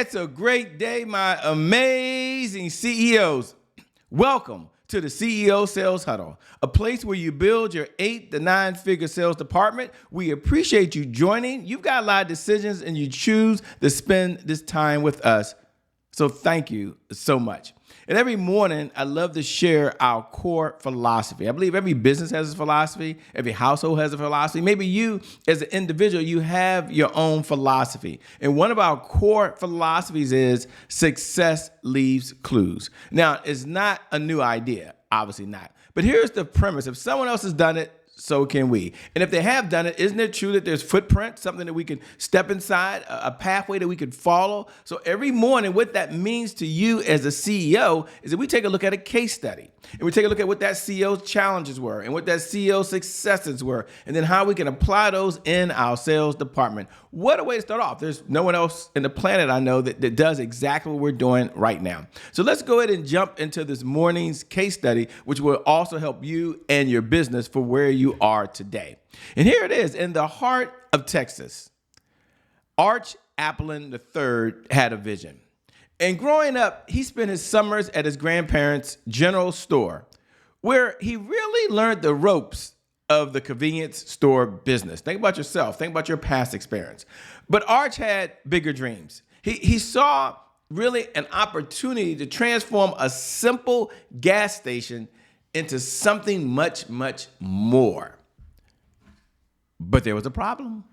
It's a great day, my amazing CEOs. Welcome to the CEO Sales Huddle, a place where you build your 8 to 9 figure sales department. We appreciate you joining. You've got a lot of decisions and you choose to spend this time with us. So thank you so much. And every morning, I love to share our core philosophy. I believe every business has a philosophy. Every household has a philosophy. Maybe you, as an individual, you have your own philosophy. And one of our core philosophies is success leaves clues. Now, it's not a new idea, obviously not. But here's the premise. If someone else has done it, so can we. And if they have done it, isn't it true that there's footprints, something that we can step inside, a pathway that we can follow? So every morning, what that means to you as a CEO is that we take a look at a case study and we take a look at what that CEO's challenges were and what that CEO's successes were, and then how we can apply those in our sales department. What a way to start off. There's no one else in the planet I know that does exactly what we're doing right now. So let's go ahead and jump into this morning's case study, which will also help you and your business for where you are today. And here it is in the heart of Texas. Arch Applin III had a vision. And growing up, he spent his summers at his grandparents' general store, where he really learned the ropes of the convenience store business. Think about yourself. Think about your past experience. But Arch had bigger dreams. He saw really an opportunity to transform a simple gas station into something much, much more. But there was a problem.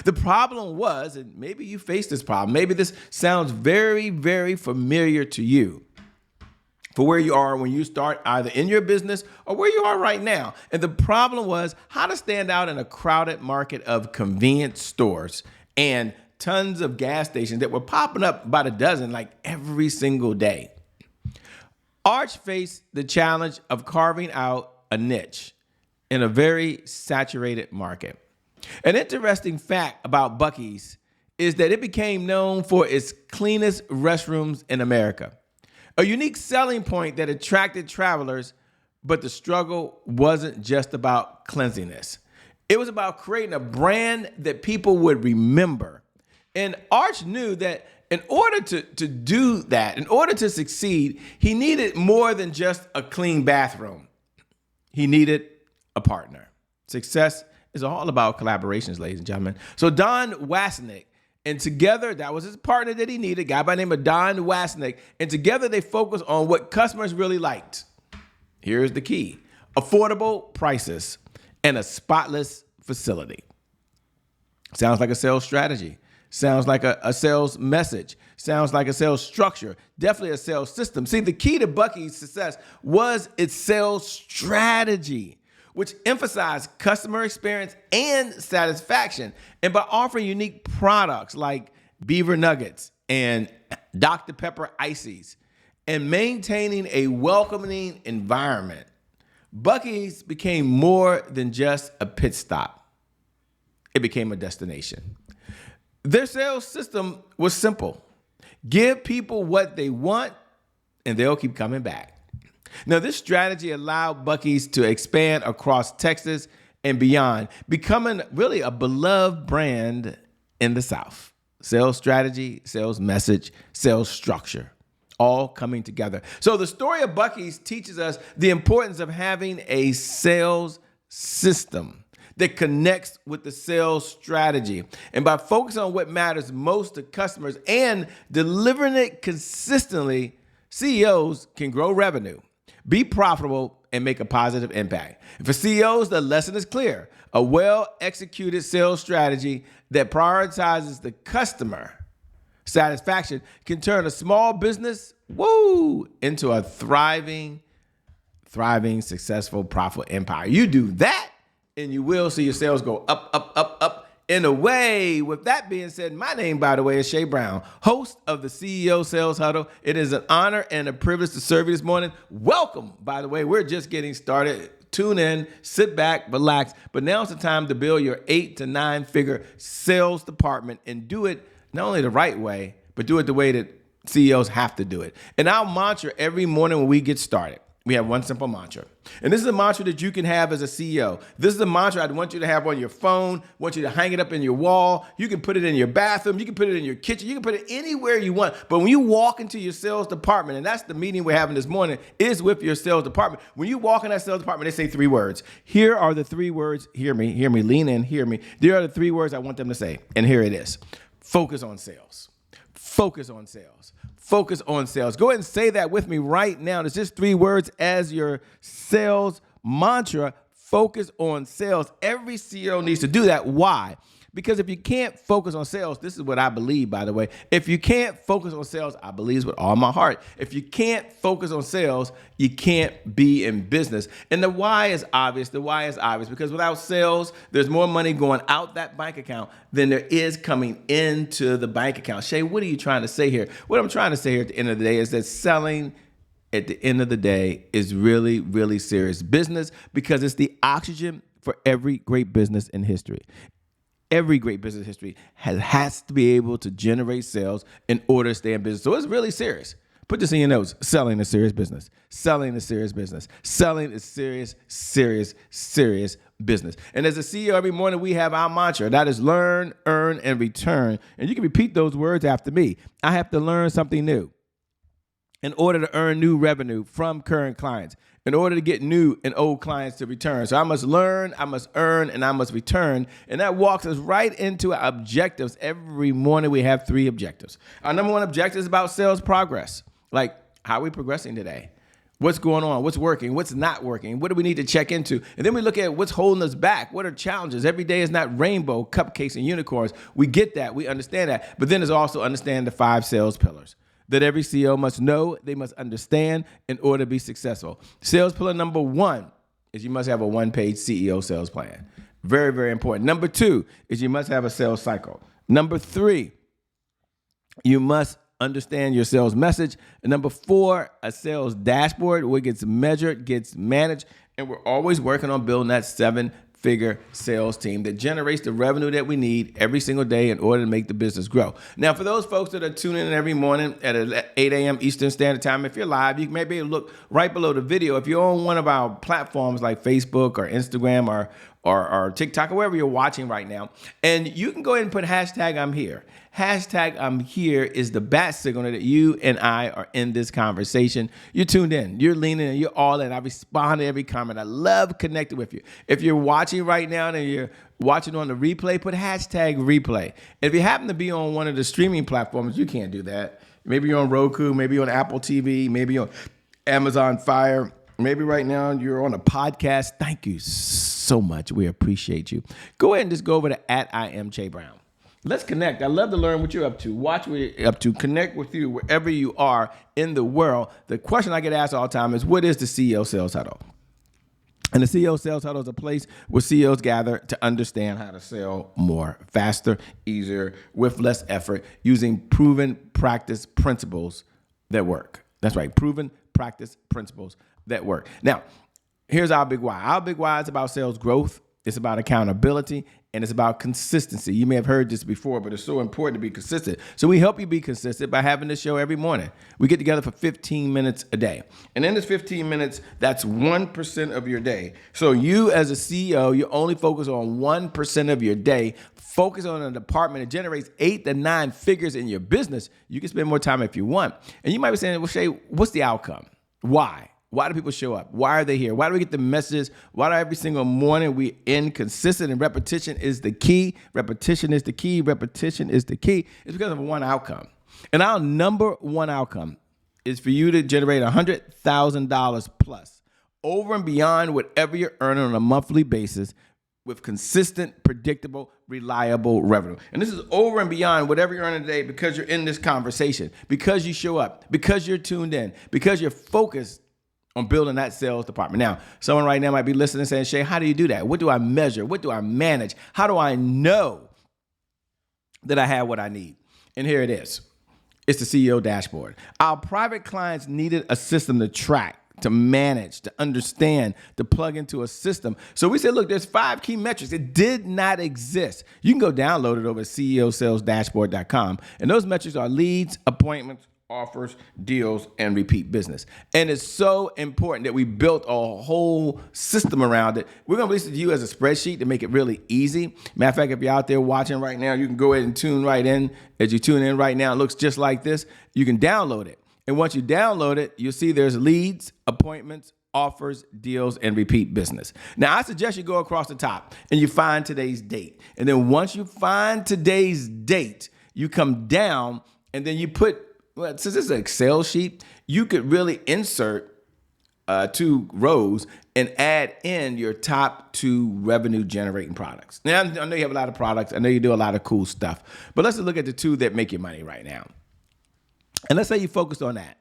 The problem was, and maybe you face this problem, maybe this sounds very, very familiar to you for where you are when you start either in your business or where you are right now. And the problem was how to stand out in a crowded market of convenience stores and tons of gas stations that were popping up by the dozen like every single day. Arch faced the challenge of carving out a niche in a very saturated market. An interesting fact about Buc-ee's is that it became known for its cleanest restrooms in America. A unique selling point that attracted travelers, but the struggle wasn't just about cleanliness. It was about creating a brand that people would remember. And Arch knew that in order to do that, in order to succeed, he needed more than just a clean bathroom. He needed a partner. Success is all about collaborations, ladies and gentlemen. So Don Wasnick, and together, that was his partner that he needed, a guy by the name of Don Wasnick, and together they focused on what customers really liked. Here's the key: affordable prices and a spotless facility. Sounds like a sales strategy. Sounds like a sales message. Sounds like a sales structure. Definitely a sales system. See, the key to Buc-ee's success was its sales strategy, which emphasized customer experience and satisfaction. And by offering unique products like Beaver Nuggets and Dr. Pepper Ices and maintaining a welcoming environment, Buc-ee's became more than just a pit stop. It became a destination. Their sales system was simple. Give people what they want and they'll keep coming back. Now, this strategy allowed Buc-ee's to expand across Texas and beyond, becoming really a beloved brand in the South. Sales strategy, sales message, sales structure, all coming together. So the story of Buc-ee's teaches us the importance of having a sales system that connects with the sales strategy. And by focusing on what matters most to customers and delivering it consistently, CEOs can grow revenue, be profitable, and make a positive impact. And for CEOs, the lesson is clear. A well-executed sales strategy that prioritizes the customer satisfaction can turn a small business, into a thriving, successful, profitable empire. You do that, and you will see your sales go up, up, up, up, in a way. With that being said, my name, by the way, is Shay Brown, host of the CEO Sales Huddle. It is an honor and a privilege to serve you this morning. Welcome, by the way. We're just getting started. Tune in, sit back, relax. But now's the time to build your 8 to 9 figure sales department and do it not only the right way, but do it the way that CEOs have to do it. And our mantra every morning when we get started we have one simple mantra. And this is a mantra that you can have as a CEO. This is a mantra I'd want you to have on your phone, want you to hang it up in your wall. You can put it in your bathroom. You can put it in your kitchen. You can put it anywhere you want. But when you walk into your sales department, and that's the meeting we're having this morning, is with your sales department. When you walk in that sales department, they say 3 words. Here are the 3 words. Hear me, lean in, hear me. There are the 3 words I want them to say. And here it is. Focus on sales. Focus on sales. Focus on sales. Go ahead and say that with me right now. It's just 3 words as your sales mantra. Focus on sales. Every CEO needs to do that. Why? Because if you can't focus on sales, this is what I believe, by the way. If you can't focus on sales, I believe with all my heart. If you can't focus on sales, you can't be in business. And the why is obvious. The why is obvious because without sales, there's more money going out that bank account than there is coming into the bank account. Shay, what are you trying to say here? What I'm trying to say here at the end of the day is that selling at the end of the day is really, really serious business because it's the oxygen for every great business in history. Every great business history has to be able to generate sales in order to stay in business. So it's really serious. Put this in your notes. Selling is serious business. Selling is serious business. Selling is serious, serious, serious business. And as a CEO, every morning we have our mantra. That is learn, earn, and return. And you can repeat those words after me. I have to learn something new in order to earn new revenue from current clients, in order to get new and old clients to return. So I must learn, I must earn, and I must return. And that walks us right into our objectives. Every morning we have 3 objectives. Our number 1 objective is about sales progress. Like, how are we progressing today? What's going on? What's working? What's not working? What do we need to check into? And then we look at what's holding us back. What are challenges? Every day is not rainbow, cupcakes, and unicorns. We get that. We understand that. But then there's also understand the 5 sales pillars that every CEO must know, they must understand in order to be successful. Sales pillar number 1 is you must have a 1-page CEO sales plan. Very, very important. Number 2 is you must have a sales cycle. Number 3, you must understand your sales message. And number 4, a sales dashboard where it gets measured, gets managed, and we're always working on building that 7-figure sales team that generates the revenue that we need every single day in order to make the business grow. Now, for those folks that are tuning in every morning at 8 a.m. Eastern Standard Time, if you're live, you may be able to look right below the video. If you're on one of our platforms like Facebook or Instagram or TikTok or wherever you're watching right now, and you can go ahead and put hashtag I'm here. Hashtag I'm here is the bat signal that you and I are in this conversation. You're tuned in, you're leaning in, you're all in. I respond to every comment. I love connecting with you. If you're watching right now and you're watching on the replay, put hashtag replay. If you happen to be on one of the streaming platforms, you can't do that. Maybe you're on Roku, maybe you're on Apple TV, maybe you're on Amazon Fire. Maybe right now you're on a podcast. Thank you so much. We appreciate you. Go ahead and just go over to @IamCheBrown. Let's connect. I love to learn what you're up to. Watch what you're up to. Connect with you wherever you are in the world. The question I get asked all the time is, what is the CEO Sales Huddle? And the CEO Sales Huddle is a place where CEOs gather to understand how to sell more, faster, easier, with less effort, using proven practice principles that work. That's right, proven practice principles that work. Now, here's our big why. Our big why is about sales growth. It's about accountability, and it's about consistency. You may have heard this before, but it's so important to be consistent. So we help you be consistent by having this show every morning. We get together for 15 minutes a day. And in this 15 minutes, that's 1% of your day. So you as a CEO, you only focus on 1% of your day. Focus on a department that generates 8 to 9 figures in your business. You can spend more time if you want. And you might be saying, well, Shay, what's the outcome? Why? Why do people show up? Why are they here? Why do we get the messages? Why do every single morning we end consistent and repetition is the key? Repetition is the key. Repetition is the key. It's because of one outcome. And our number 1 outcome is for you to generate $100,000 plus over and beyond whatever you're earning on a monthly basis with consistent, predictable, reliable revenue. And this is over and beyond whatever you're earning today because you're in this conversation, because you show up, because you're tuned in, because you're focused on building that sales department. Now, someone right now might be listening and saying, Shay, how do you do that? What do I measure? What do I manage? How do I know that I have what I need? And here it is. It's the CEO dashboard. Our private clients needed a system to track, to manage, to understand, to plug into a system. So we said, look, there's 5 key metrics. It did not exist. You can go download it over at CEOsalesDashboard.com. And those metrics are leads, appointments, offers, deals, and repeat business. And it's so important that we built a whole system around it. We're going to release it to you as a spreadsheet to make it really easy. Matter of fact, if you're out there watching right now, you can go ahead and tune right in. As you tune in right now, it looks just like this. You can download it. And once you download it, you'll see there's leads, appointments, offers, deals, and repeat business. Now, I suggest you go across the top and you find today's date. And then once you find today's date, you come down and then you put, well, since it's an Excel sheet, you could really insert 2 rows and add in your top 2 revenue generating products. Now, I know you have a lot of products. I know you do a lot of cool stuff, but let's look at the 2 that make you money right now. And let's say you focused on that.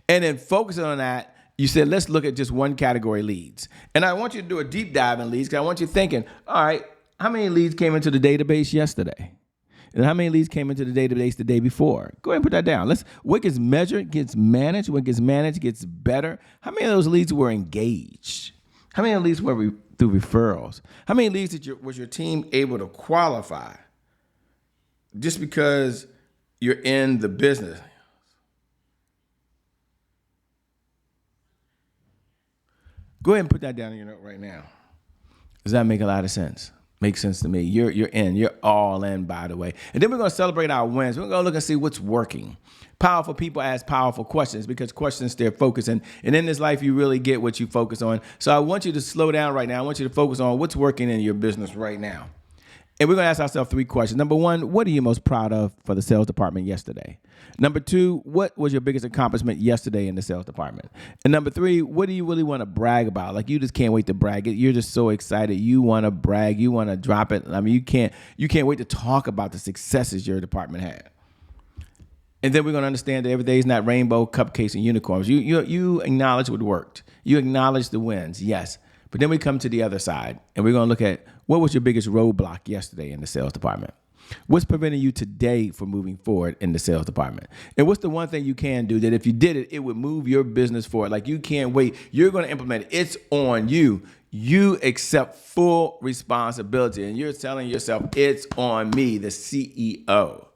And then focusing on that, you said, let's look at just one category, leads. And I want you to do a deep dive in leads because I want you thinking, all right, how many leads came into the database yesterday? And how many leads came into the database the day before? Go ahead and put that down. What gets measured gets managed. What gets managed gets better. How many of those leads were engaged? How many leads were through referrals? How many leads was your team able to qualify just because you're in the business? Go ahead and put that down in your note right now. Does that make a lot of sense? Makes sense to me. You're in. You're all in, by the way. And then we're going to celebrate our wins. We're going to look and see what's working. Powerful people ask powerful questions because questions they're focusing. And in this life, you really get what you focus on. So I want you to slow down right now. I want you to focus on what's working in your business right now. And we're going to ask ourselves 3 questions. Number 1, what are you most proud of for the sales department yesterday? Number 2, what was your biggest accomplishment yesterday in the sales department? And number 3, what do you really want to brag about? Like you just can't wait to brag it. You're just so excited. You want to brag. You want to drop it. I mean, you can't wait to talk about the successes your department had. And then we're going to understand that every day is not rainbow, cupcakes, and unicorns. You acknowledge what worked. You acknowledge the wins, yes. But then we come to the other side, and we're going to look at what was your biggest roadblock yesterday in the sales department? What's preventing you today from moving forward in the sales department? And what's the one thing you can do that if you did it, it would move your business forward? Like you can't wait. You're going to implement it. It's on you. You accept full responsibility, and you're telling yourself, it's on me, the CEO,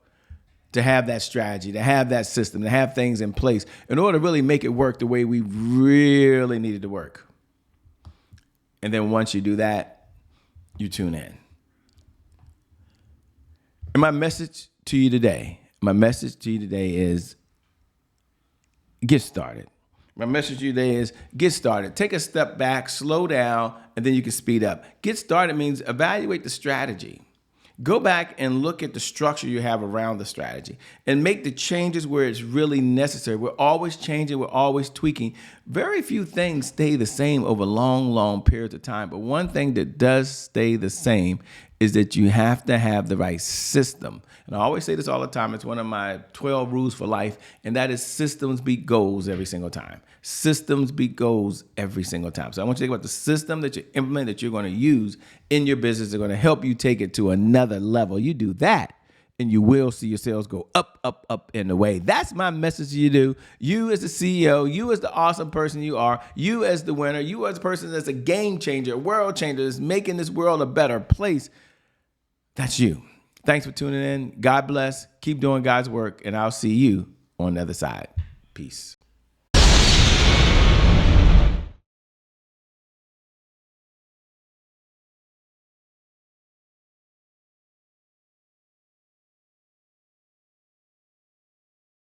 to have that strategy, to have that system, to have things in place in order to really make it work the way we really need it to work. And then once you do that, you tune in. And my message to you today is get started. My message to you today is get started. Take a step back, slow down, and then you can speed up. Get started means evaluate the strategy. Go back and look at the structure you have around the strategy and make the changes where it's really necessary. We're always changing. We're always tweaking. Very few things stay the same over long, long periods of time. But one thing that does stay the same is that you have to have the right system. And I always say this all the time. It's one of my 12 rules for life, and that is systems beat goals every single time. Systems beat goals every single time. So I want you to think about the system that you implement that you're going to use in your business. They're going to help you take it to another level. You do that, and you will see your sales go up, up, up in the way. That's my message to you. You as the CEO, you as the awesome person you are, you as the winner, you as a person that's a game changer, a world changer, that's making this world a better place. That's you. Thanks for tuning in. God bless. Keep doing God's work, and I'll see you on the other side. Peace.